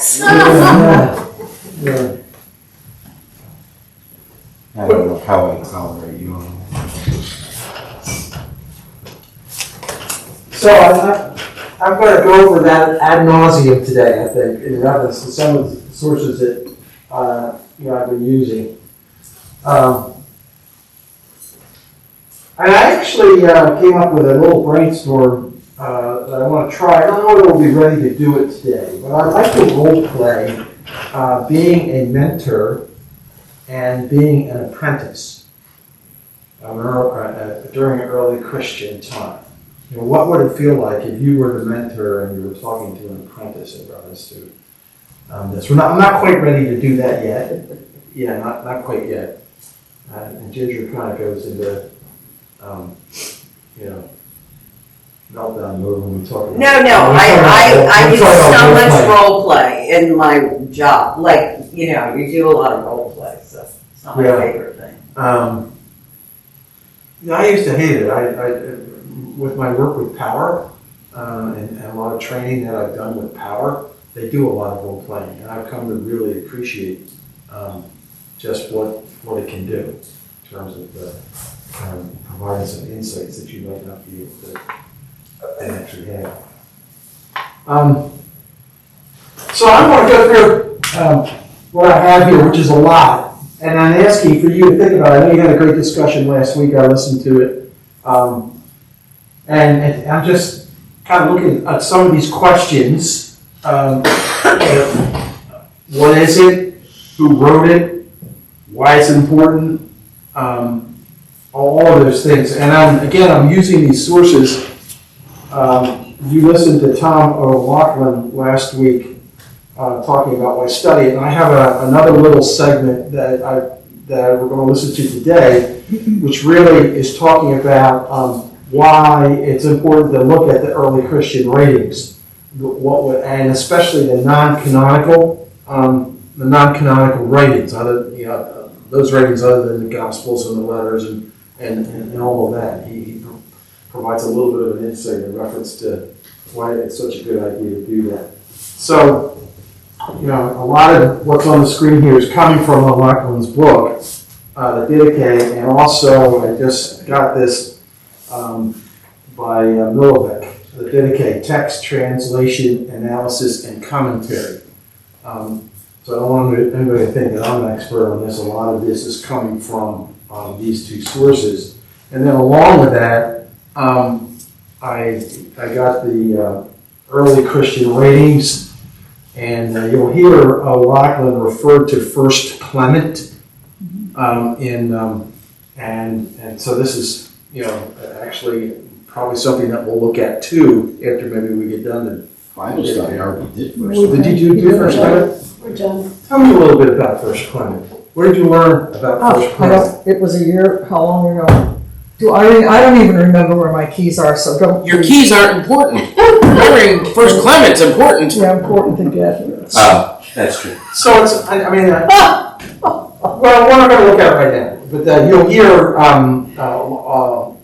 Yes. Yeah. I don't know how I tolerate you on So I'm going to go over that ad nauseum today, I think, in reference to some of the sources that I've been using. And I actually came up with a little brainstorm that I want to try. I don't know if we'll be ready to do it today, but I'd like to role play being a mentor and being an apprentice during an early Christian time. You know, what would it feel like if you were the mentor and you were talking to an apprentice in regards to this? I'm not quite ready to do that yet. Yeah, not quite yet. And Ginger kind of goes into, meltdown mode when we talk about I do so much role play in my job. Like, you do a lot of role play, so it's not my favorite thing. I used to hate it. With my work with power and a lot of training that I've done with power, they do a lot of role playing, and I've come to really appreciate just what it can do in terms of providing some insights that you might not be able to actually have. So I'm going to go through what I have here, which is a lot, and I'm asking for you to think about it. I know you had a great discussion last week. I listened to it. And I'm just kind of looking at some of these questions. What is it? Who wrote it? Why it's important? All of those things. And I'm using these sources. You listened to Tom O'Loughlin last week talking about why study it. And I have another little segment that we're going to listen to today, which really is talking about why it's important to look at the early Christian writings, and especially the non-canonical writings, those writings other than the Gospels and the letters and all of that. He provides a little bit of an insight in reference to why it's such a good idea to do that. So, a lot of what's on the screen here is coming from O'Loughlin's book, the Didache, and also I just got this by Milovic, the Didache, Text, Translation, Analysis, and Commentary. So I don't want anybody to think that I'm an expert on this. A lot of this is coming from these two sources. And then along with that, I got the early Christian writings, and you'll hear O'Loughlin refer to First Clement and so this is actually probably something that we'll look at too after maybe we get done. Bible study. I already did first. Did you do First Clement? We're done. Tell me a little bit about First Clement. Where did you learn about First Clement? It was a year. How long ago? I don't even remember where my keys are. So don't. Your keys aren't important. Remembering First Clement's important. Yeah, important to get. Oh, that's true. So it's. Well, we're not going to look at it right now, but you'll hear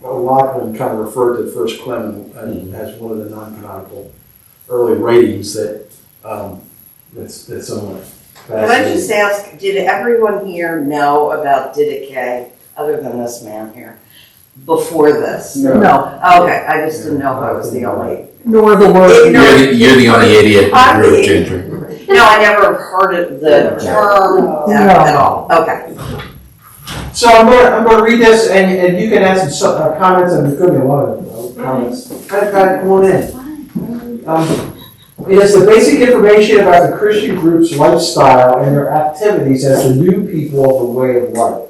O'Loughlin kind of refer to First Clement as one of the non-canonical early writings that's somewhat fascinating. Can I just ask, did everyone here know about Didache, other than this man here, before this? No. Okay, I just didn't know if I was the only. Nor the word. You're the only idiot in the group, Ginger. No, I never heard of the term at all. Okay. So I'm going to read this, and you can add some comments, and there could be a lot of comments. Come on in. It is the basic information about the Christian group's lifestyle and their activities as the new people of the way of life.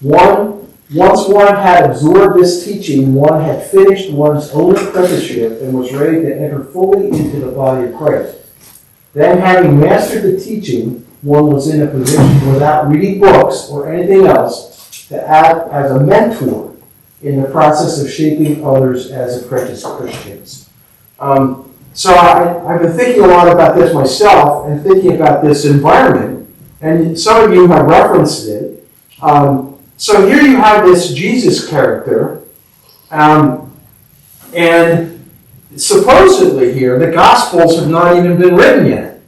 Once one had absorbed this teaching, one had finished one's own apprenticeship and was ready to enter fully into the body of Christ. Then, having mastered the teaching, one was in a position, without reading books or anything else, to act as a mentor in the process of shaping others as apprentice Christians. So I've been thinking a lot about this myself and thinking about this environment, and some of you have referenced it. So here you have this Jesus character, and supposedly here, the Gospels have not even been written yet.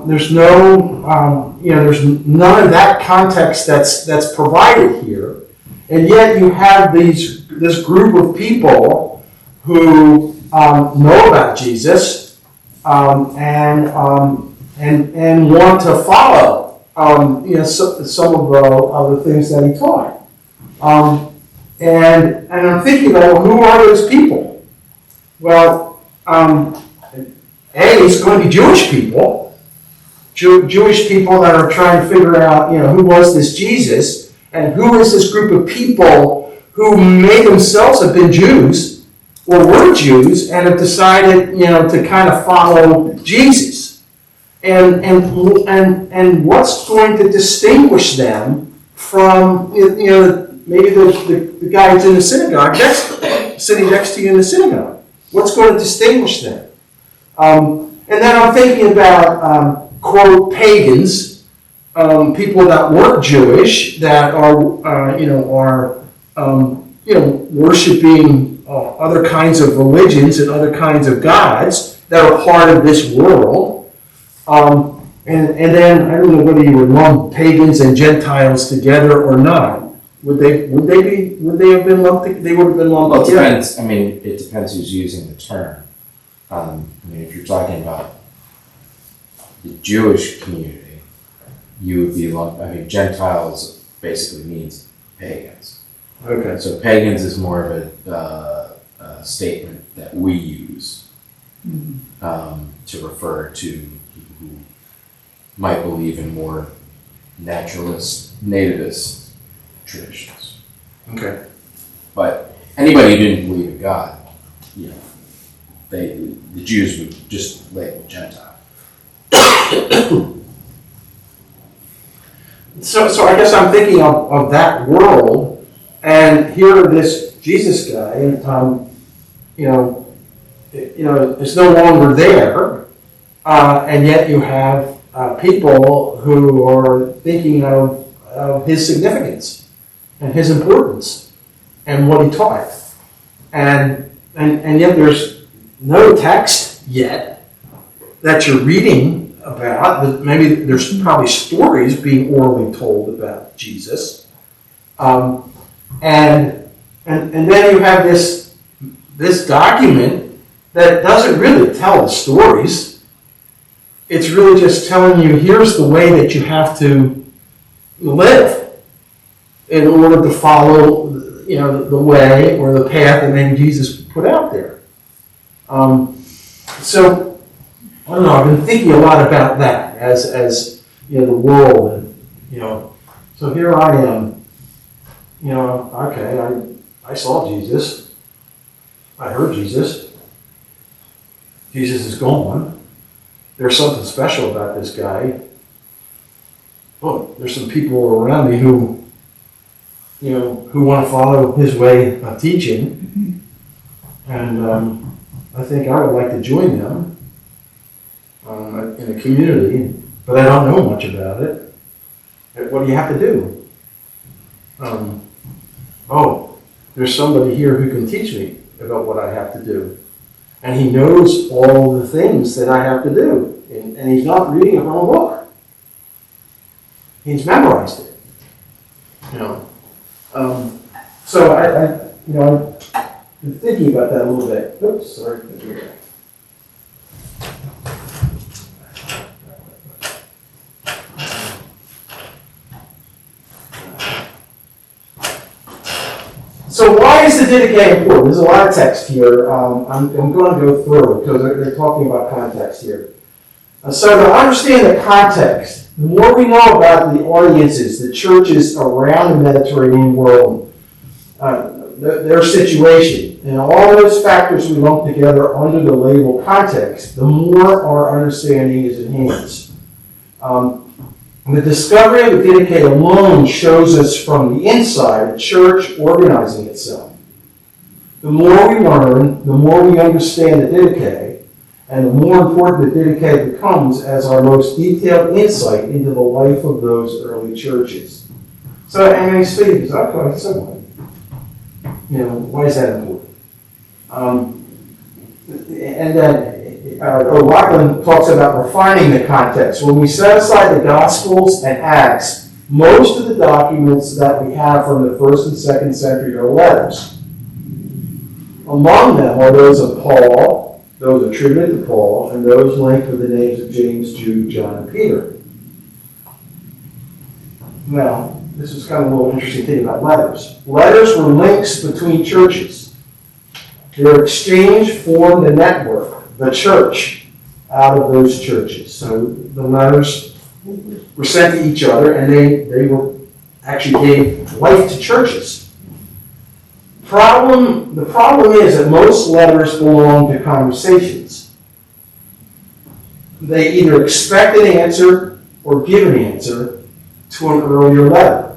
There's no, there's none of that context that's provided here. And yet you have this group of people who know about Jesus and want to follow some of the things that he taught. And I'm thinking, who are those people? Well, it's going to be Jewish people. Jewish people that are trying to figure out, who was this Jesus, and who is this group of people who may themselves have been Jews or were Jews and have decided, to kind of follow Jesus. And what's going to distinguish them from, maybe the guy who's in the synagogue sitting next to you in the synagogue? What's going to distinguish them? And then I'm thinking about, quote, pagans, people that weren't Jewish, that are, worshiping other kinds of religions and other kinds of gods that are part of this world. And then, I don't know whether you would lump pagans and Gentiles together or not. Would they have been lumped? They would have been lumped Well, it together. depends. I mean, it depends who's using the term. If you're talking about the Jewish community, you would be lumped. Gentiles basically means pagans. Okay. So pagans is more of a statement that we use to refer to people who might believe in more naturalist, nativist traditions. Okay. But anybody who didn't believe in God, the Jews would just label Gentile. So I guess I'm thinking of that world, and here this Jesus guy, and it's no longer there, and yet you have people who are thinking of his significance and his importance and what he taught, and yet there's no text yet that you're reading about. But maybe there's probably stories being orally told about Jesus, and then you have this document that doesn't really tell the stories. It's really just telling you, here's the way that you have to live in order to follow, the way or the path that maybe Jesus put out there. So I don't know. I've been thinking a lot about that as the world, and So here I am. Okay, I saw Jesus. I heard Jesus. Jesus is gone. There's something special about this guy. Oh, there's some people around me who want to follow his way of teaching, and I think I would like to join them in a community, but I don't know much about it. What do you have to do? There's somebody here who can teach me about what I have to do. And he knows all the things that I have to do. And he's not reading a wrong book. He's memorized it. So I've been thinking about that a little bit. Oops, sorry. So why is the Didache important? There's a lot of text here. I'm going to go through it because they're talking about context here. So to understand the context, the more we know about the audiences, the churches around the Mediterranean world, their situation, and all those factors we lump together under the label context, the more our understanding is enhanced. The discovery of the Didache alone shows us from the inside a church organizing itself. The more we learn, the more we understand the Didache, and the more important the Didache becomes as our most detailed insight into the life of those early churches. So, Steve is okay, so why is that important? And then Rockland talks about refining the context. When we set aside the Gospels and Acts, most of the documents that we have from the 1st and 2nd century are letters. Among them are those of Paul, those attributed to Paul, and those linked with the names of James, Jude, John, and Peter. Now, this is kind of a little interesting thing about letters. Letters were links between churches. Their exchange formed a network, the church, out of those churches. So the letters were sent to each other, and they were actually gave life to churches. The problem is that most letters belong to conversations. They either expect an answer or give an answer to an earlier letter.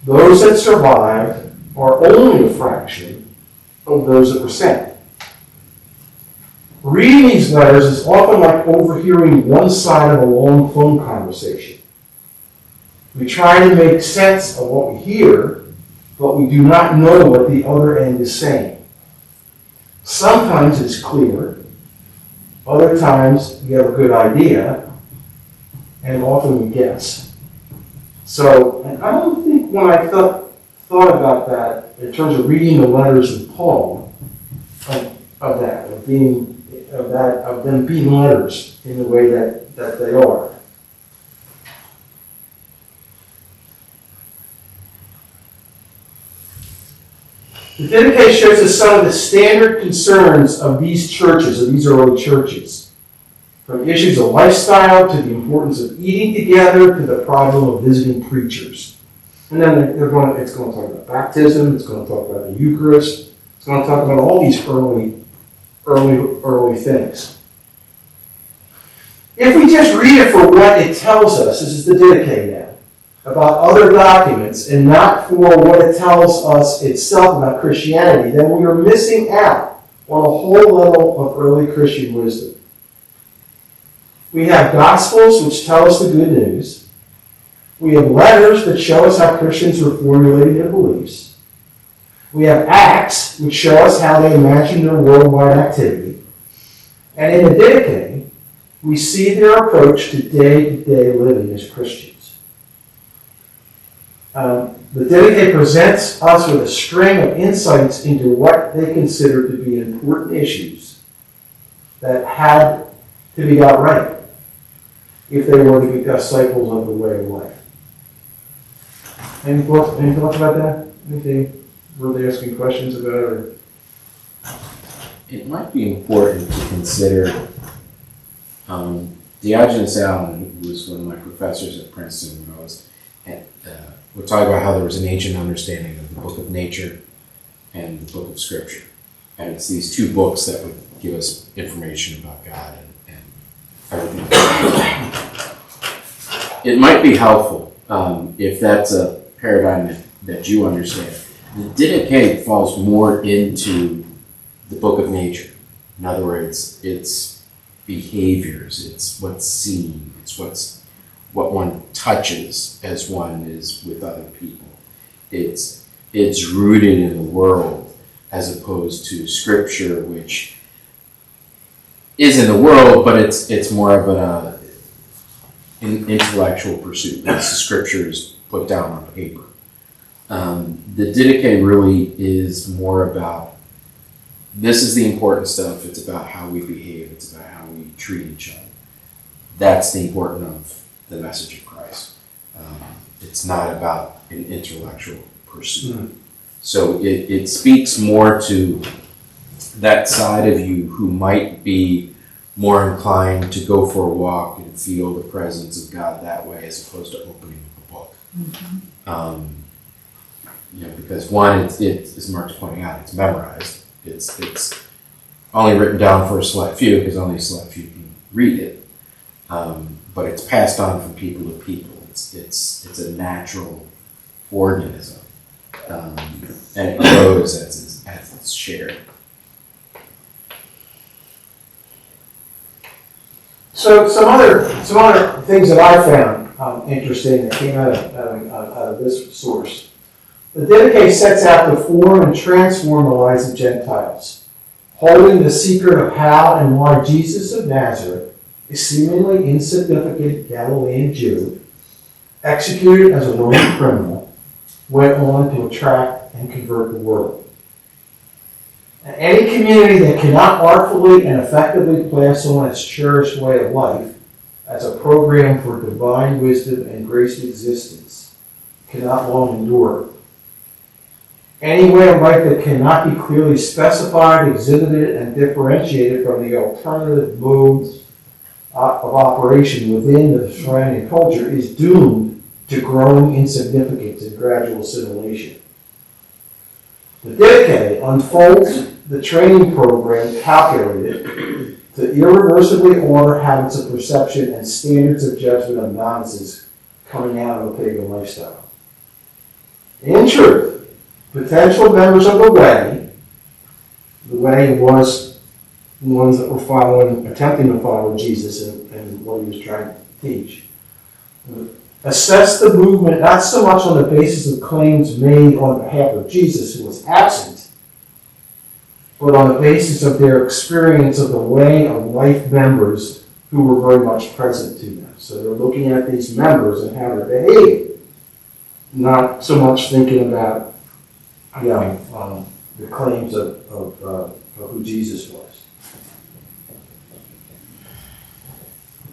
Those that survived are only a fraction of those that were sent. Reading these letters is often like overhearing one side of a long phone conversation. We try to make sense of what we hear, but we do not know what the other end is saying. Sometimes it's clear, other times we have a good idea, and often we guess. So, and I don't think when I thought about that in terms of reading the letters of Paul, of them being letters in the way that they are. The Didache shows us some of the standard concerns of these churches, of these early churches. From issues of lifestyle to the importance of eating together to the problem of visiting preachers. And then it's going to talk about baptism, it's going to talk about the Eucharist, it's going to talk about all these early things. If we just read it for what it tells us, this is the Didache now, about other documents and not for what it tells us itself about Christianity, then we are missing out on a whole level of early Christian wisdom. We have Gospels which tell us the good news. We have letters that show us how Christians were formulating their beliefs. We have Acts which show us how they imagined their worldwide activity. And in the Didache, we see their approach to day-to-day living as Christians. The Didache presents us with a string of insights into what they consider to be important issues that had to be got right if they were to be disciples of the way of life. Any thoughts about that? Anything worth asking questions about? Or? It might be important to consider Didache Session, who was one of my professors at Princeton when I was we're talking about how there was an ancient understanding of the book of nature and the book of scripture. And it's these two books that would give us information about God and everything. It might be helpful if that's a paradigm that you understand. The Didache falls more into the book of nature. In other words, it's behaviors, it's what's seen, it's what one touches as one is with other people. It's rooted in the world as opposed to scripture, which is in the world, but it's more of an intellectual pursuit. It's the scriptures put down on paper. The Didache really is more about, this is the important stuff, it's about how we behave, it's about how we treat each other. That's the important of the message of Christ. It's not about an intellectual pursuit. Mm-hmm. So it speaks more to that side of you who might be more inclined to go for a walk and feel the presence of God that way as opposed to opening a book. Mm-hmm. Because one, it's as Mark's pointing out, it's memorized. It's only written down for a select few because only a select few can read it. But it's passed on from people to people. It's a natural organism, and it grows as it's shared. So some other things that I found interesting that came out of this source. The Didache sets out to form and transform the lives of Gentiles. holding the secret of how and why Jesus of Nazareth, a seemingly insignificant Galilean Jew, executed as a Roman criminal, went on to attract and convert the world. Any community that cannot artfully and effectively pass on its cherished way of life as a program for divine wisdom and graced existence cannot long endure. Any way of life that cannot be clearly specified, exhibited, and differentiated from the alternative modes of operation within the surrounding culture is doomed to growing insignificance and gradual assimilation. The Didache unfolds the training program calculated to irreversibly alter habits of perception and standards of judgment of novices coming out of a pagan lifestyle. In truth, potential members of the Way was the ones that were attempting to follow Jesus and what he was trying to teach, assess the movement not so much on the basis of claims made on behalf of Jesus, who was absent, but on the basis of their experience of the way of life members who were very much present to them. So they're looking at these members and how they're behaving, not so much thinking about the claims of who Jesus was.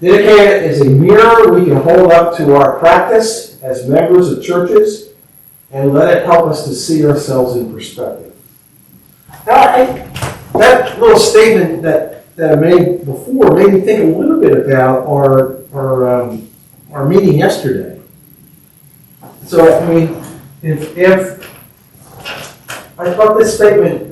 Didache is a mirror we can hold up to our practice as members of churches and let it help us to see ourselves in perspective. Now, that little statement that I made before made me think a little bit about our meeting yesterday. So, I mean, if I thought this statement,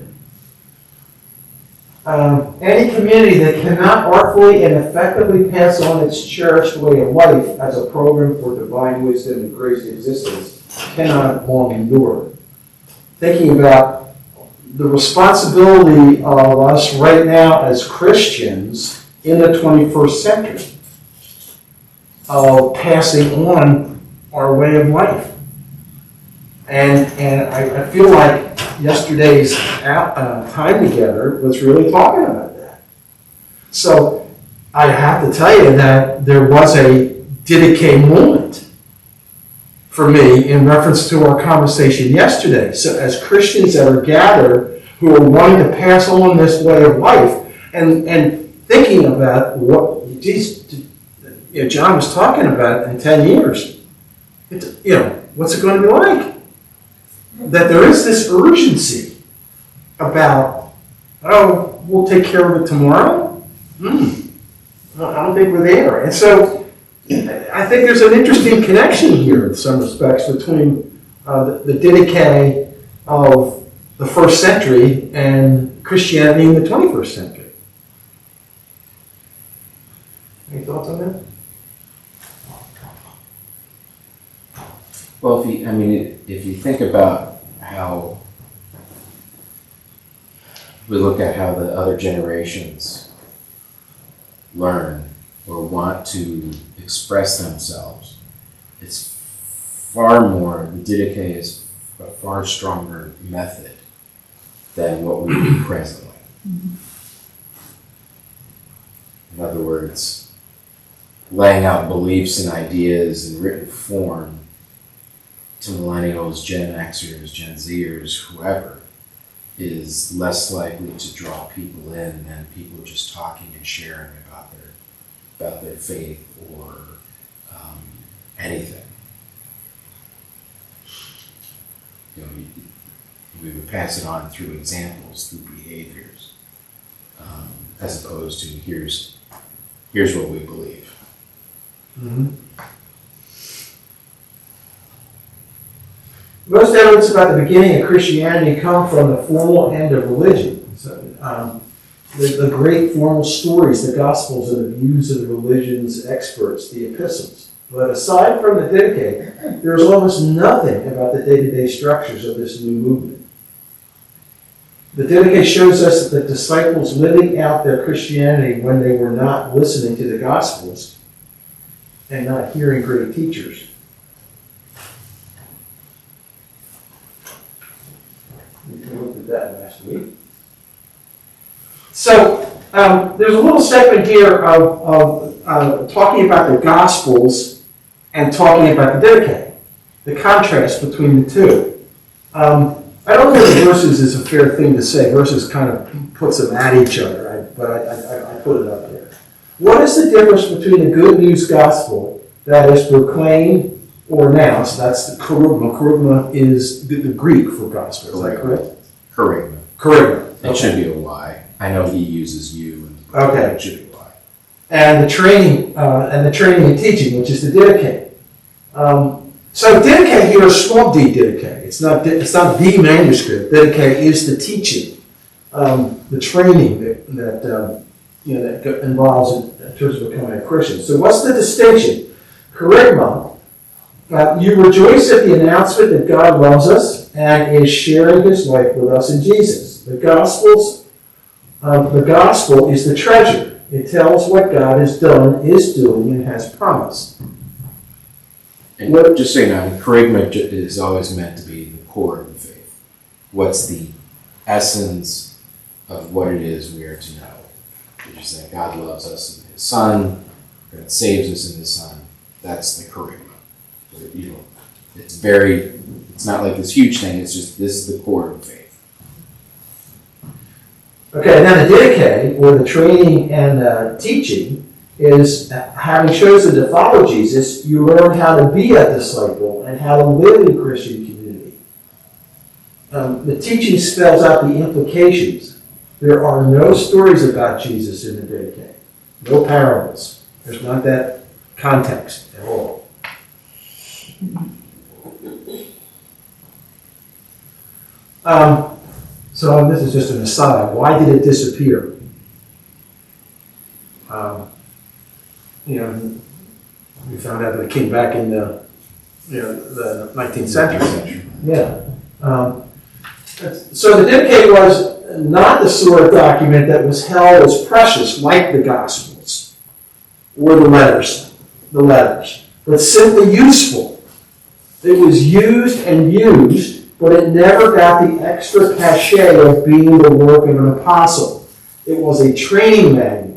any community that cannot artfully and effectively pass on its cherished way of life as a program for divine wisdom and grace existence cannot long endure. Thinking about the responsibility of us right now as Christians in the 21st century of passing on our way of life. And I feel like yesterday's time together was really talking about that. So I have to tell you that there was a Didache moment for me in reference to our conversation yesterday. So as Christians that are gathered who are wanting to pass on this way of life and thinking about what John was talking about in 10 years, what's it going to be like? That there is this urgency about, we'll take care of it tomorrow? I don't think we're there. And so I think there's an interesting connection here in some respects between the Didache of the first century and Christianity in the 21st century. Any thoughts on that? Well, if you think about how we look at how the other generations learn or want to express themselves, it's far more, the Didache is a far stronger method than what we do presently. In other words, laying out beliefs and ideas in written form to millennials, Gen Xers, Gen Zers, whoever, is less likely to draw people in than people just talking and sharing about their faith or anything. We would pass it on through examples, through behaviors, as opposed to here's what we believe. Mm-hmm. Most evidence about the beginning of Christianity come from the formal end of religion. So, the great formal stories, the Gospels, and the views of the religion's experts, the epistles. But aside from the Didache, there's almost nothing about the day-to-day structures of this new movement. The Didache shows us that the disciples living out their Christianity when they were not listening to the Gospels and not hearing great teachers. We looked at that last week. So, there's a little segment here of talking about the Gospels and talking about the Didache, the contrast between the two. I don't know if verses is a fair thing to say. Verses kind of puts them at each other, but I put it up there. What is the difference between the good news gospel that is proclaimed or announced? That's the kerygma. Kerygma is the Greek for gospel. Is that correct? Kerygma. Kerygma. It should be a Y. I know he uses you. Okay. It should be a Y. And the training and teaching, which is the Didache. So Didache here is small d Didache. It's not the manuscript. Didache is the teaching, the training that involves in terms of becoming a Christian. So what's the distinction? Kerygma, you rejoice at the announcement that God loves us and is sharing His life with us in Jesus. The gospel is the treasure. It tells what God has done, is doing, and has promised. And just so you know, kerygma is always meant to be the core of the faith. What's the essence of what it is we are to know? Which is that God loves us in His Son, God saves us in His Son. That's the kerygma. It's not like this huge thing, it's just this is the core of the faith. Okay, and then the Didache, or the training and teaching, is having chosen to follow Jesus, you learn how to be a disciple and how to live in Christian community. The teaching spells out the implications. There are no stories about Jesus in the Didache, no parables. There's not that context at all. So this is just an aside. Why did it disappear? We found out that it came back in the 19th century. Yeah. So the Didache was not the sort of document that was held as precious like the Gospels or the letters, but simply useful. It was used and used, but it never got the extra cachet of being the work of an apostle. It was a training manual.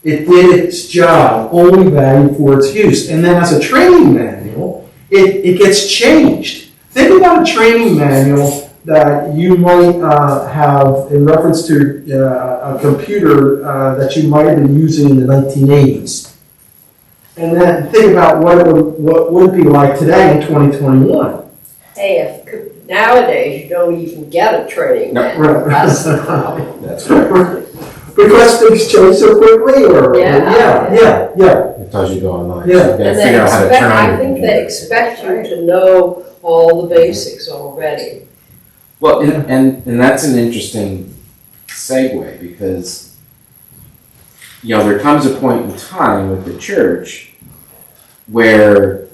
It did its job, only valued for its use. And then as a training manual, it gets changed. Think about a training manual that you might have in reference to a computer that you might have been using in the 1980s. And then think about what would it be like today in 2021. Hey, nowadays you don't even get a training manual. Right. That's the problem. That's right. Because things change so quickly, or Yeah. It tells you to go online. Yeah. So you gotta And figure out how to turn on I your think computer. they expect you to know all the basics already. Well, and that's an interesting segue because, there comes a point in time with the church where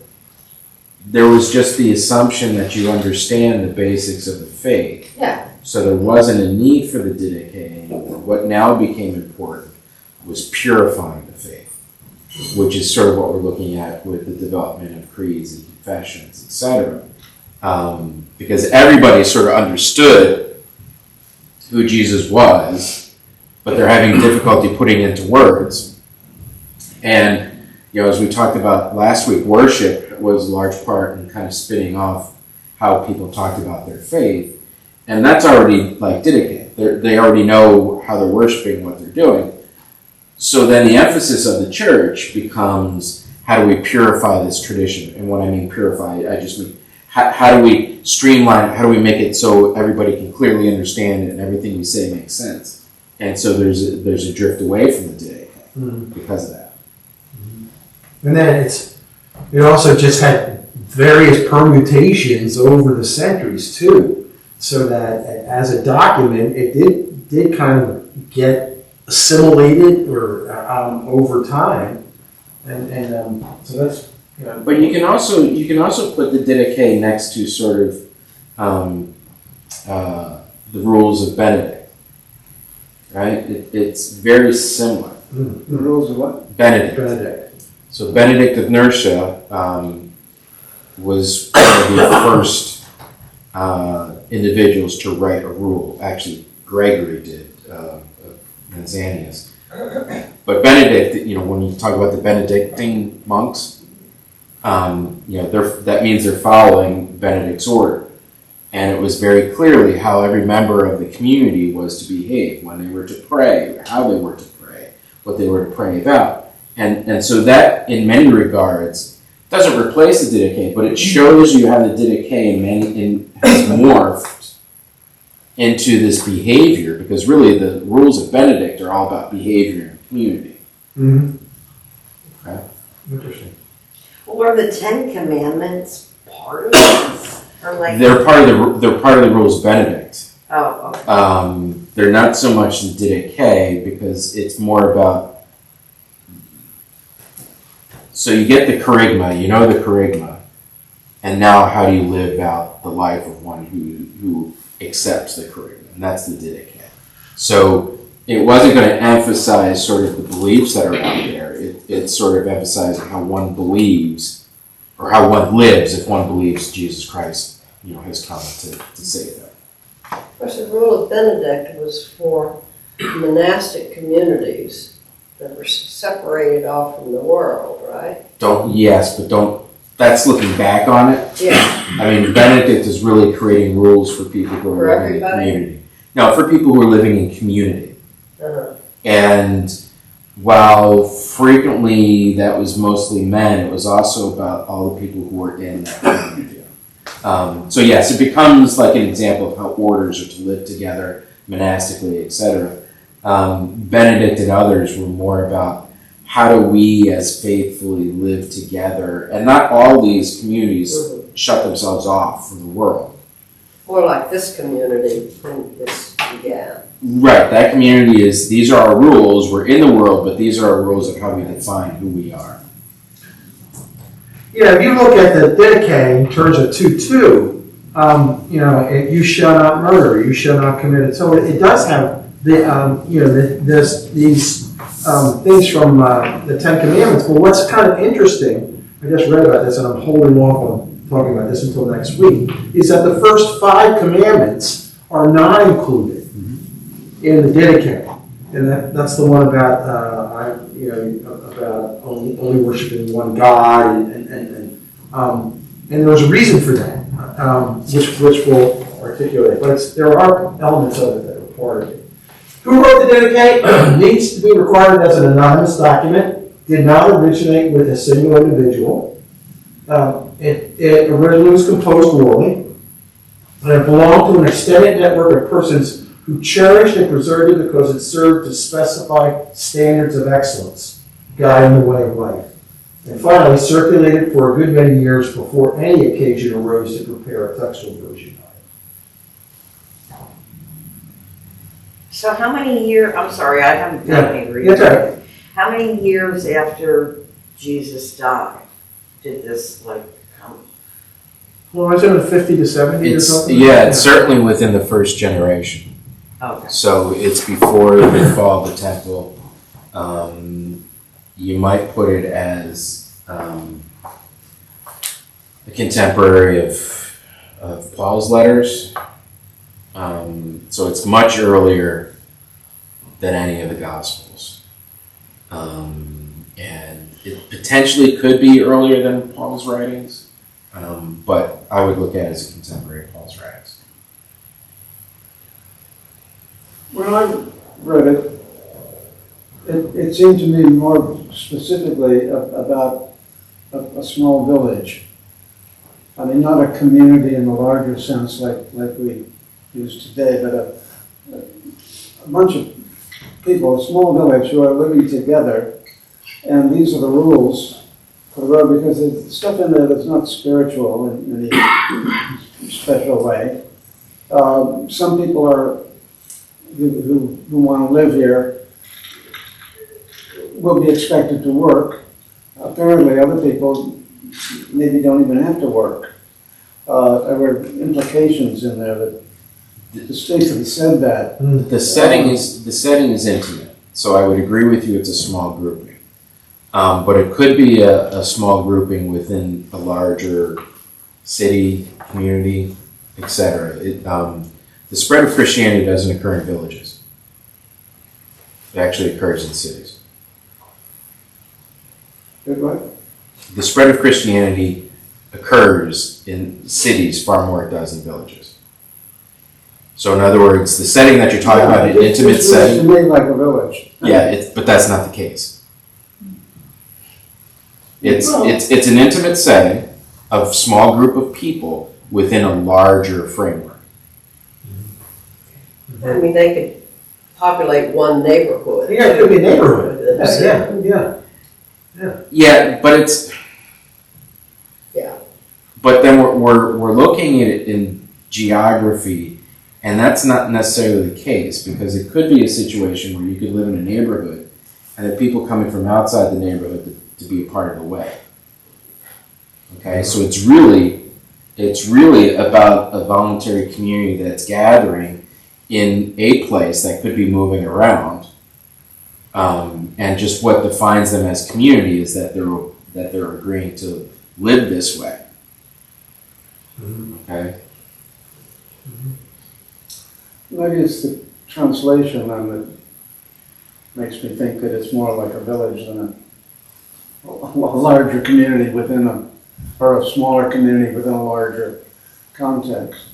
there was just the assumption that you understand the basics of the faith. Yeah. So there wasn't a need for the Didache anymore. What now became important was purifying the faith, which is sort of what we're looking at with the development of creeds and confessions, etc. Because everybody sort of understood who Jesus was, but they're having difficulty putting into words. And, as we talked about last week, worship was a large part in kind of spinning off how people talked about their faith. And that's already like Didache. They already know how they're worshiping, what they're doing. So then the emphasis of the church becomes, how do we purify this tradition? And when I mean purify, I just mean, how do we streamline it? How do we make it so everybody can clearly understand it and everything we say makes sense? And so there's a drift away from the Didache because of that. And then it also just had various permutations over the centuries too, so that as a document, it did kind of get assimilated or over time, and so that's. But you can also put the Didache next to sort of the rules of Benedict, right? It's very similar. The rules of what? Benedict. So Benedict of Nursia was one of the first individuals to write a rule. Actually, Gregory did, of Tanzanius. But Benedict, when you talk about the Benedictine monks, that means they're following Benedict's order. And it was very clearly how every member of the community was to behave when they were to pray, how they were to pray, what they were to pray about. And so that, in many regards, doesn't replace the Didache, but it shows you how the Didache has morphed into this behavior, because really the rules of Benedict are all about behavior in a community. Mm-hmm. Okay. Interesting. Well, are the 10 Commandments part of this? Or like? They're part of the rules of Benedict. Oh, okay. They're not so much the Didache, because it's more about. So you get the charisma, you know the charisma, and now how do you live out the life of one who accepts the charisma, and that's the Didache. So it wasn't going to emphasize sort of the beliefs that are out there. It's sort of emphasizing how one believes, or how one lives if one believes Jesus Christ, has come to save them. Of course, the rule of Benedict was for monastic communities that were separated off from the world, right? That's looking back on it. Yeah. I mean, Benedict is really creating rules for people who For are living everybody? in community. No, for people who are living in community. Uh-huh. And while frequently that was mostly men, it was also about all the people who were in that community. So yes, it becomes like an example of how orders are to live together monastically, etc. Benedict and others were more about how do we as faithfully live together, and not all these communities shut themselves off from the world. More like this community when this began. Right, that community these are our rules, we're in the world, but these are our rules of how we define who we are. Yeah, if you look at the Didache in terms of 2:2, you shall not murder, you shall not commit it. So it does have these things from the Ten Commandments. But what's kind of interesting, I just read about this and I'm holding off on talking about this until next week, is that the first 5 commandments are not included in the Didache. And that's the one about about only worshiping one God, and there was a reason for that, which we'll articulate. But there are elements of it that are part of it. Who wrote the Didache needs to be recorded as an anonymous document. Did not originate with a single individual. It originally was composed orally, and it belonged to an extended network of persons who cherished and preserved it because it served to specify standards of excellence, guiding the way of life. And finally, circulated for a good many years before any occasion arose to prepare a textual version of it. So how many years, I'm sorry, I haven't done any reading. That's right. How many years after Jesus died did this come? Well, was it 50 to 70 or something? It's certainly within the first generation. Okay. So it's before the fall of the temple. You might put it as a contemporary of Paul's letters. So it's much earlier than any of the Gospels. And it potentially could be earlier than Paul's writings, but I would look at it as a contemporary of Paul's writings. When I read it, it seemed to me more specifically about a small village. I mean, not a community in the larger sense like we use today, but a bunch of people, a small village who are living together, and these are the rules for the road, because there's stuff in there that's not spiritual in any special way. Some people are who want to live here will be expected to work. Apparently, other people maybe don't even have to work. There were implications in there that distinctly said that. The setting is intimate, so I would agree with you. It's a small grouping, but it could be a small grouping within a larger city, community, etc. The spread of Christianity doesn't occur in villages. It actually occurs in cities. Good, what? The spread of Christianity occurs in cities far more than it does in villages. So in other words, the setting that you're talking about, an intimate It setting, to me like a village. yeah, but that's not the case. It's an intimate setting of small group of people within a larger framework. I mean, they could populate one neighborhood. Yeah, it could be a neighborhood. Yeah. Yeah, but it's. Yeah. But then we're looking at it in geography, and that's not necessarily the case, because it could be a situation where you could live in a neighborhood and have people coming from outside the neighborhood to be a part of the way. Okay, so it's really about a voluntary community that's gathering in a place that could be moving around, and just what defines them as community is that they're agreeing to live this way. Okay. Maybe it's the translation that makes me think that it's more like a village than a larger community or a smaller community within a larger context.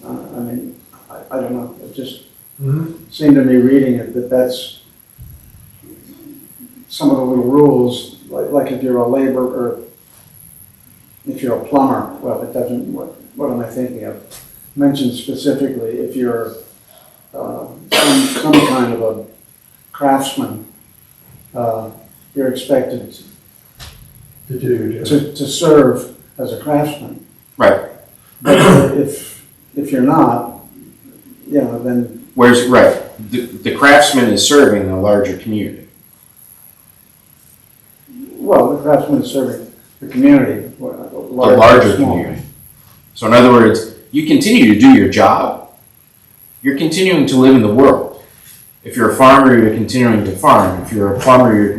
I mean, I don't know, it just seemed to me reading it that's some of the little rules, like if you're a laborer, or if you're a plumber, well, it doesn't, what am I thinking of? Mentioned specifically, if you're some kind of a craftsman, you're expected To do your job. to serve as a craftsman. Right. But if you're not, then Where's right? The craftsman is serving a larger community. well, the craftsman is serving the community, A larger small. community. So in other words, you continue to do your job. You're continuing to live in the world. If you're a farmer, you're continuing to farm. If you're a plumber, you're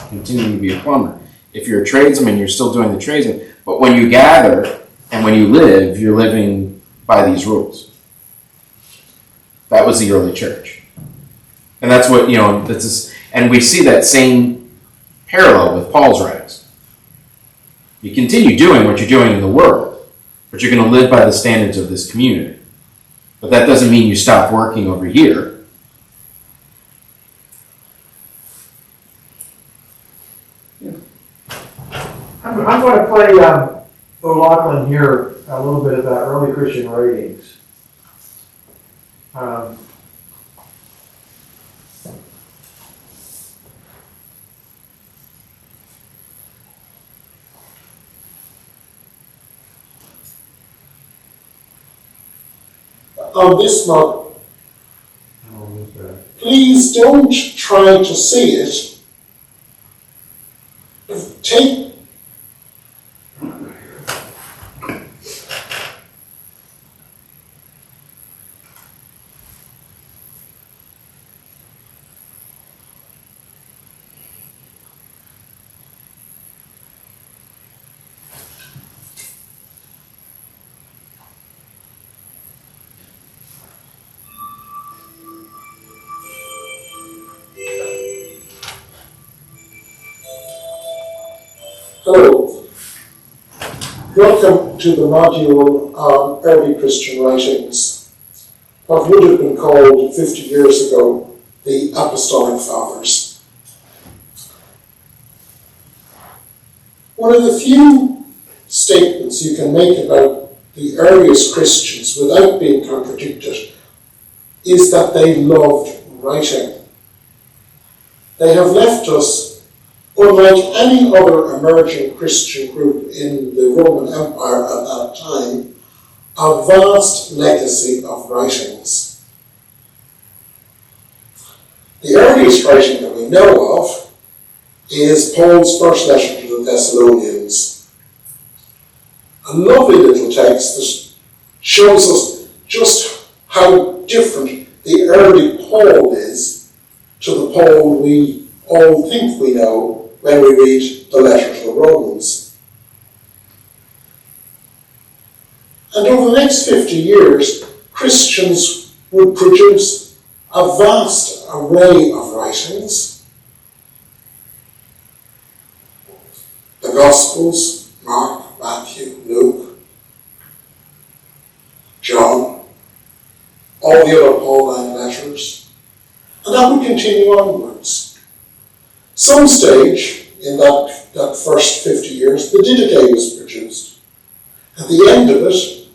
continuing to be a plumber. If you're a tradesman, you're still doing the tradesman. But when you gather and when you live, you're living by these rules. That was the early church. And that's what, and we see that same parallel with Paul's writings. You continue doing what you're doing in the world, but you're going to live by the standards of this community. But that doesn't mean you stop working over here. I'm going to play O'Loughlin here a little bit about early Christian writings. On this one, please don't try to see it. Take Hello. Welcome to the module on early Christian writings, what would have been called 50 years ago the Apostolic Fathers. One of the few statements you can make about the earliest Christians without being contradicted is that they loved writing. They have left us, unlike any other emerging Christian group in the Roman Empire at that time, a vast legacy of writings. The earliest writing that we know of is Paul's first letter to the Thessalonians. A lovely little text that shows us just how different the early Paul is to the Paul we all think we know when we read the letter to the Romans. And over the next 50 years, Christians would produce a vast array of writings. The Gospels, Mark, Matthew, Luke, John, all the other Pauline letters, and that would continue onwards. Some stage in that first 50 years, the Didache was produced. At the end of it,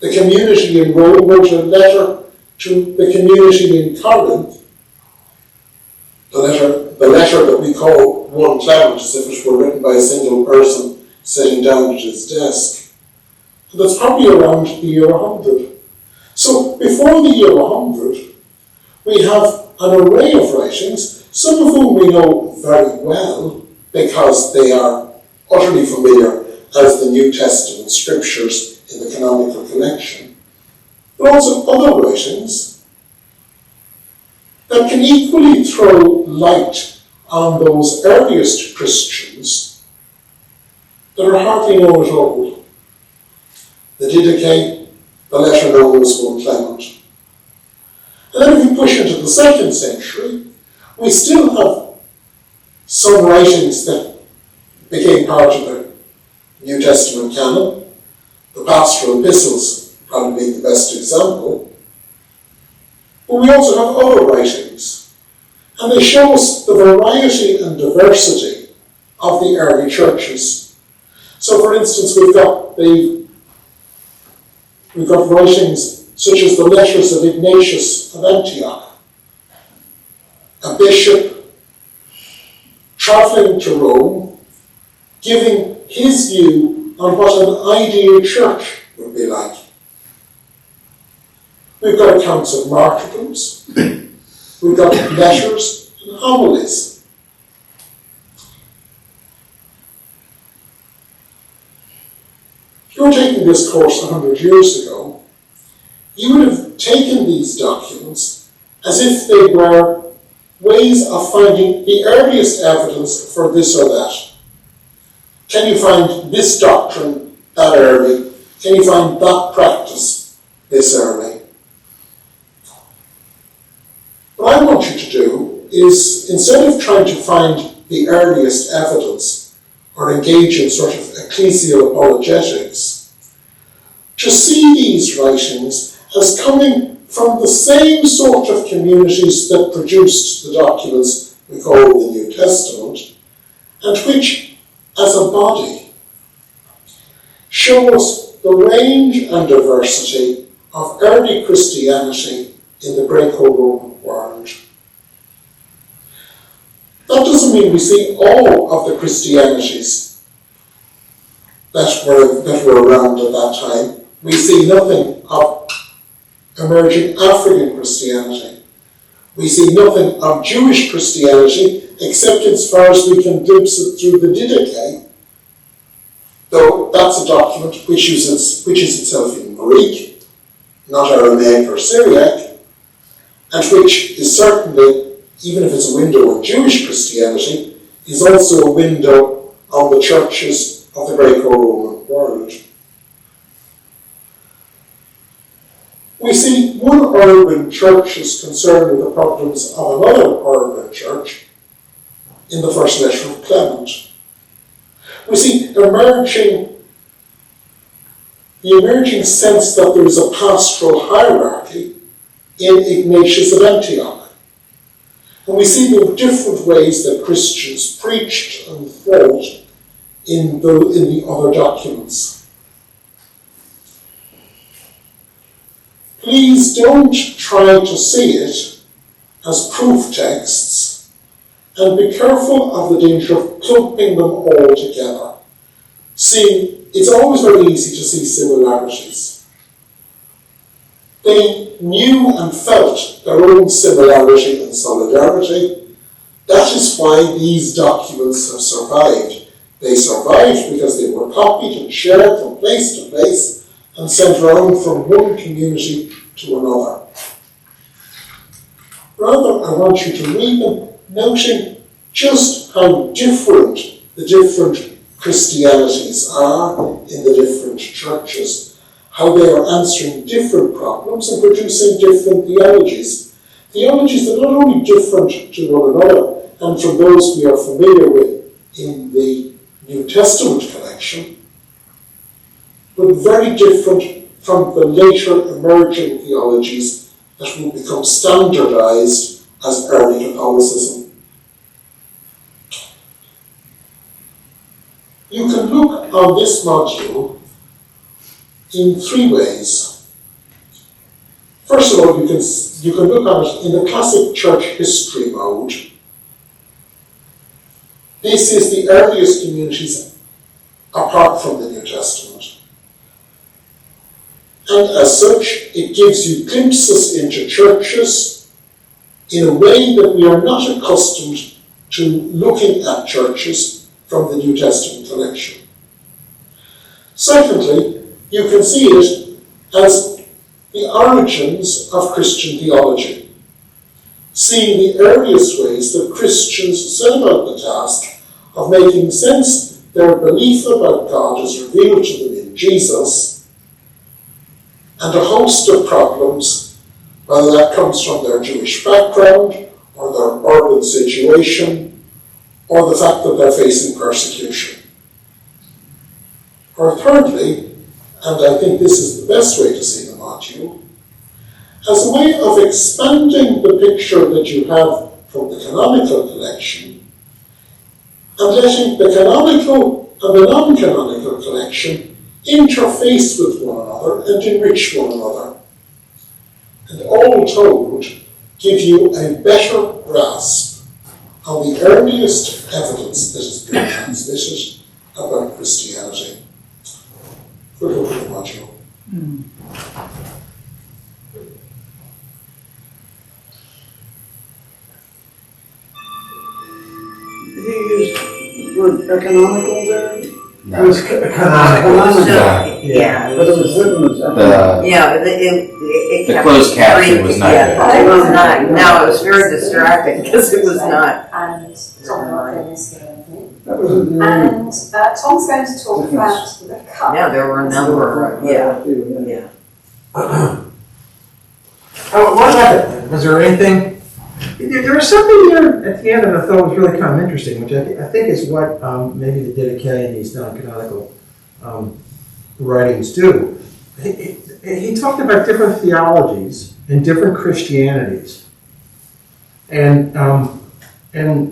the community in Rome wrote a letter to the community in Corinth, the letter that we call 1 Clement, as if it were written by a single person sitting down at his desk. And that's probably around the year 100. So before the year 100, we have an array of writings, some of whom we know very well because they are utterly familiar as the New Testament scriptures in the canonical collection, but also other writings that can equally throw light on those earliest Christians that are hardly known at all. The Didache, the letter known as 1 Clement. And then if we push into the 2nd century, we still have some writings that became part of the New Testament canon. The pastoral epistles probably being the best example. But we also have other writings, and they show us the variety and diversity of the early churches. So for instance, we've got writings such as the letters of Ignatius of Antioch, a bishop travelling to Rome, giving his view on what an ideal church would be like. We've got accounts of martyrdoms, we've got letters and homilies. If you were taking this course 100 years ago, you would have taken these documents as if they were ways of finding the earliest evidence for this or that. Can you find this doctrine that early? Can you find that practice this early? What I want you to do is, instead of trying to find the earliest evidence or engage in sort of ecclesial apologetics, to see these writings as coming from the same sort of communities that produced the documents we call the New Testament, and which, as a body, show us the range and diversity of early Christianity in the Greco-Roman world. That doesn't mean we see all of the Christianities that were around at that time. We see nothing of emerging African Christianity. We see nothing of Jewish Christianity except as far as we can glimpse it through the Didache, though that's a document which is itself in Greek, not Aramaic or Syriac, and which is certainly, even if it's a window on Jewish Christianity, is also a window on the churches of the Greco-Roman world. We see one urban church is concerned with the problems of another urban church in the first letter of Clement. We see the emerging sense that there is a pastoral hierarchy in Ignatius of Antioch. And we see the different ways that Christians preached and thought in the other documents. Please don't try to see it as proof texts, and be careful of the danger of clumping them all together. See, it's always very easy to see similarities. They knew and felt their own similarity and solidarity. That is why these documents have survived. They survived because they were copied and shared from place to place and sent around from one community to another. Rather, I want you to read them, noting just how different the different Christianities are in the different churches, how they are answering different problems and producing different theologies. theologies that are not only different to one another and from those we are familiar with in the New Testament collection, but very different from the later emerging theologies that will become standardized as early Catholicism. You can look on this module in three ways. First of all, you can look at it in the classic church history mode. This is the earliest communities apart from the New Testament. And as such, it gives you glimpses into churches in a way that we are not accustomed to looking at churches from the New Testament collection. Secondly, you can see it as the origins of Christian theology, seeing the earliest ways that Christians set about the task of making sense their belief about God as revealed to them in Jesus, and a host of problems, whether that comes from their Jewish background, or their urban situation, or the fact that they're facing persecution. Or thirdly, and I think this is the best way to see the module, as a way of expanding the picture that you have from the canonical collection, and letting the canonical and the non-canonical collection interface with one another and enrich one another. And all told, give you a better grasp on the earliest evidence that has been transmitted about Christianity. Good look at the module. Did you use the word economical there? It was canonical. Yeah. But it was written as economical. Yeah, it The kept closed caption reading, was not yeah, good. it was not, no, it was very distracting, because it was not. And Tom Robbin is here with me. That was in the And Tom's going to talk about the cup. Yeah, there were a number of, yeah. What about it? Was there anything? There was something there at the end that I thought was really kind of interesting, which I think is what maybe the Didache and these non-canonical writings do. He talked about different theologies and different Christianities, and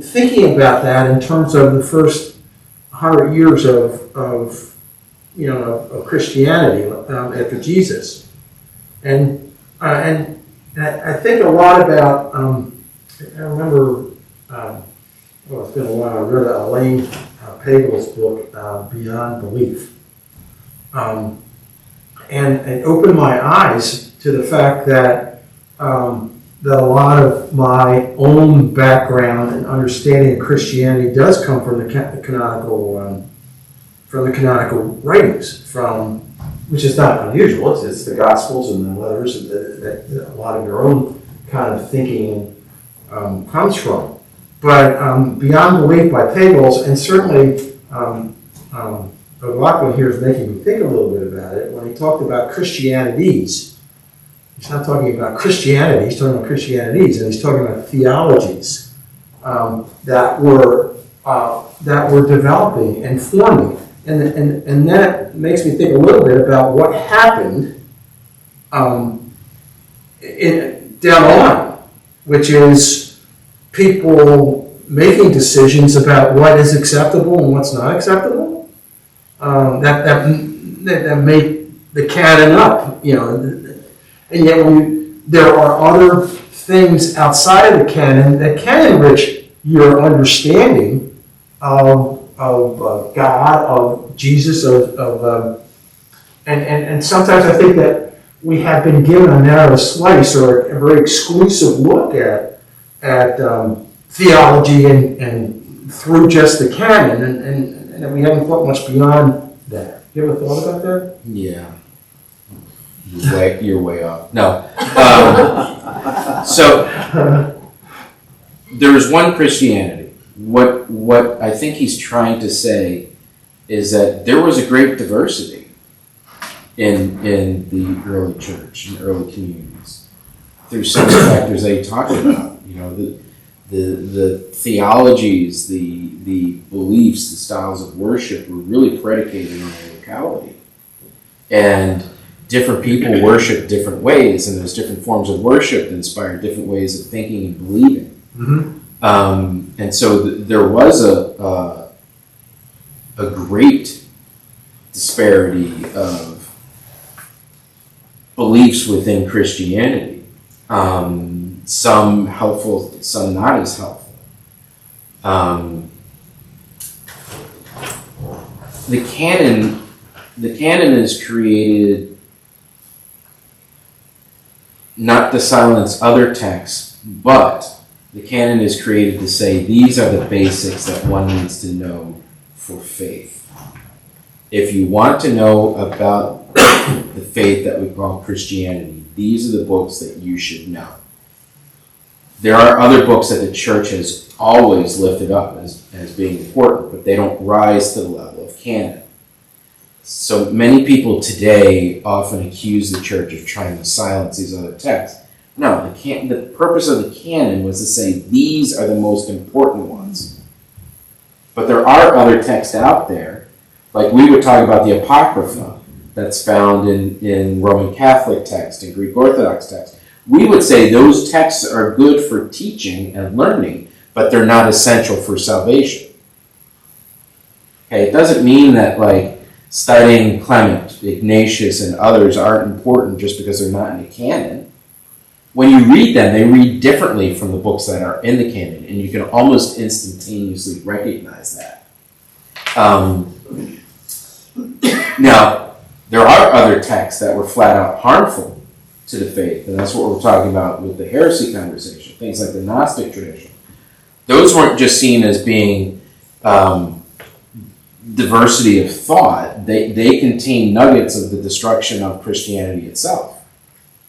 thinking about that in terms of the first 100 years of Christianity after Jesus, and I think a lot about. I remember, it's been a while, I read Elaine Pagel's book, Beyond Belief. And it opened my eyes to the fact that that a lot of my own background and understanding of Christianity does come from the canonical writings, which is not unusual. It's the Gospels and the letters that a lot of your own kind of thinking comes from. But Beyond Belief by Pagels, and certainly O'Loughlin here is making me think a little bit about it. When he talked about Christianities, he's not talking about Christianity, he's talking about Christianities, and he's talking about theologies that were developing and forming. And that makes me think a little bit about what happened down the line, which is people making decisions about what is acceptable and what's not acceptable. That make the canon up, and yet there are other things outside of the canon that can enrich your understanding of God, of Jesus, and sometimes I think that we have been given a narrow slice or a very exclusive look at theology and through just the canon, and we haven't thought much beyond that. You ever thought about that? Yeah. You're way off. No. So there is one Christianity. What I think he's trying to say is that there was a great diversity in the early church, in early communities. through some of the factors that you talked about. You know, the theologies, the beliefs, the styles of worship were really predicated on the locality. And different people worship different ways, and there's different forms of worship that inspire different ways of thinking and believing. And so there was a great disparity of beliefs within Christianity. Some helpful, some not as helpful. The canon is created not to silence other texts, but the canon is created to say these are the basics that one needs to know for faith. If you want to know about the faith that we call Christianity, these are the books that you should know. There are other books that the church has always lifted up as being important, but they don't rise to the level of canon. So many people today often accuse the church of trying to silence these other texts. No, the purpose of the canon was to say these are the most important ones. But there are other texts out there, like we would talk about the Apocrypha that's found in Roman Catholic text and Greek Orthodox text. We would say those texts are good for teaching and learning, but they're not essential for salvation. Okay, it doesn't mean that like studying Clement, Ignatius, and others aren't important just because they're not in the canon. When you read them, they read differently from the books that are in the canon, and you can almost instantaneously recognize that. Now, there are other texts that were flat out harmful to the faith, and that's what we're talking about with the heresy conversation, things like the Gnostic tradition. Those weren't just seen as being diversity of thought. They contain nuggets of the destruction of Christianity itself,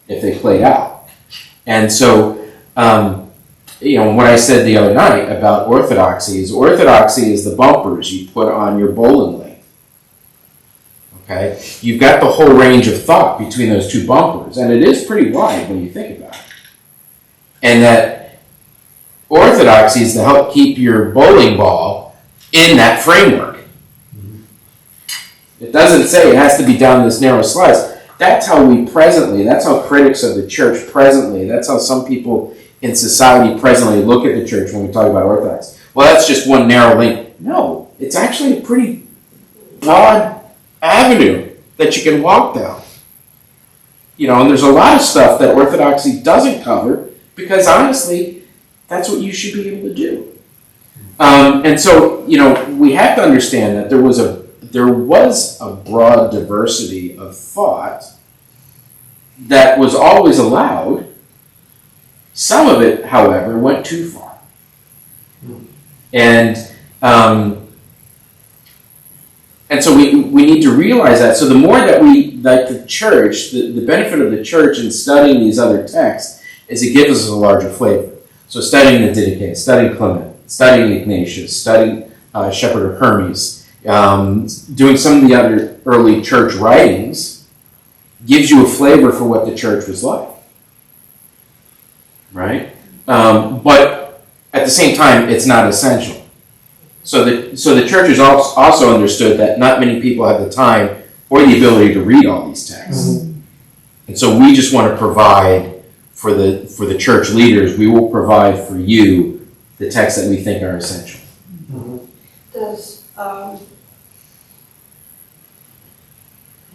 if they played out. And so, what I said the other night about orthodoxy is the bumpers you put on your bowling lane. Okay? You've got the whole range of thought between those two bumpers, and it is pretty wide when you think about it. And that orthodoxy is to help keep your bowling ball in that framework. It doesn't say it has to be down this narrow slice. That's how that's how critics of the church presently, that's how some people in society presently look at the church when we talk about orthodoxy. Well, that's just one narrow lane. No, it's actually a pretty broad avenue that you can walk down. And there's a lot of stuff that orthodoxy doesn't cover because honestly, that's what you should be able to do. And so, we have to understand that there was a broad diversity of thought that was always allowed. Some of it, however, went too far. And so we need to realize that. So the more that the church, the benefit of the church in studying these other texts is it gives us a larger flavor. So studying the Didache, studying Clement, studying Ignatius, studying Shepherd of Hermes, doing some of the other early church writings gives you a flavor for what the church was like, right? But at the same time, it's not essential. So the church has also understood that not many people have the time or the ability to read all these texts, and so we just want to provide for the church leaders. We will provide for you the texts that we think are essential.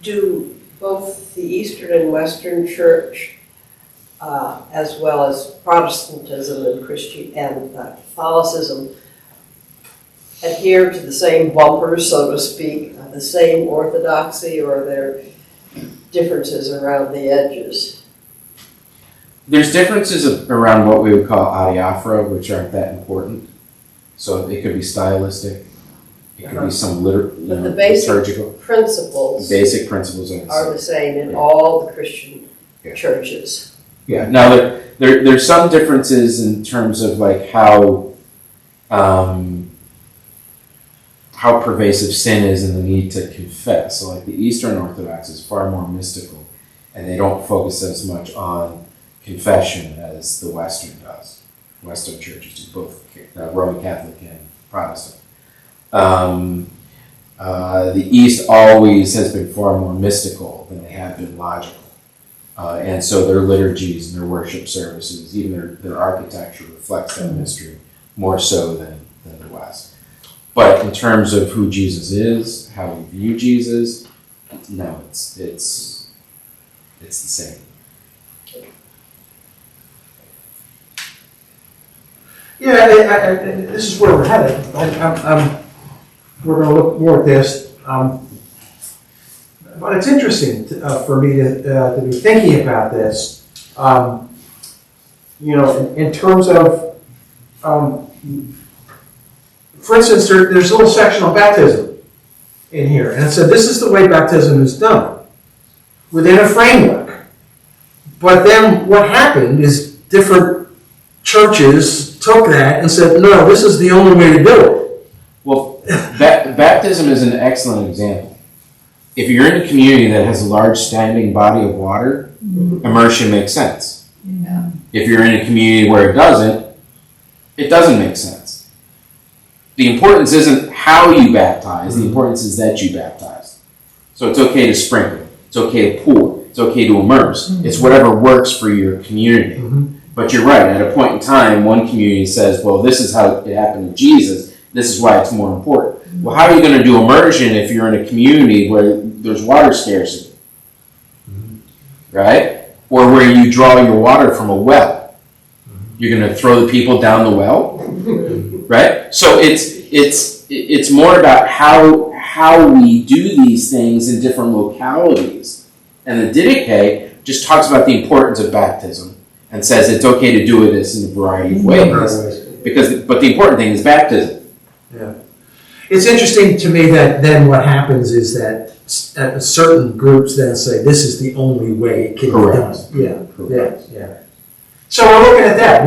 Do both the Eastern and Western Church, as well as Protestantism and Catholicism, adhere to the same bumpers, so to speak, the same orthodoxy, or are there differences around the edges? There's differences around what we would call adiaphora, which aren't that important. So it could be stylistic. It could be some But the basic liturgical principles basic principles are the same in all the Christian churches. Yeah. Now there's some differences in terms of like how pervasive sin is and the need to confess. So like the Eastern Orthodox is far more mystical, and they don't focus as much on confession as the Western does. Western churches do both, Roman Catholic and Protestant. The East always has been far more mystical than they have been logical. And so their liturgies and their worship services, even their architecture reflects that mystery more so than the West. But in terms of who Jesus is, how we view Jesus, no, it's the same. Yeah, this is where we're headed. We're going to look more at this. But it's interesting for me to be thinking about this. In terms of, for instance, there's a little section on baptism in here, and it said this is the way baptism is done, within a framework. But then what happened is different churches took that and said, no, this is the only way to do it. Well, baptism is an excellent example. If you're in a community that has a large standing body of water, immersion makes sense. Yeah. If you're in a community where it doesn't make sense. The importance isn't how you baptize, the importance is that you baptize. So it's okay to sprinkle, it's okay to pour, it's okay to immerse. It's whatever works for your community. But you're right, at a point in time, one community says, well, this is how it happened with Jesus, this is why it's more important. Well, how are you going to do immersion if you're in a community where there's water scarcity? Right? Or where you draw your water from a well. You're going to throw the people down the well? Right? So it's more about how we do these things in different localities. And the Didache just talks about the importance of baptism and says it's okay to do this in a variety of ways. But the important thing is baptism. Yeah. It's interesting to me that then what happens is that certain groups then say this is the only way it can be done. Correct. Yeah. So we're looking at that.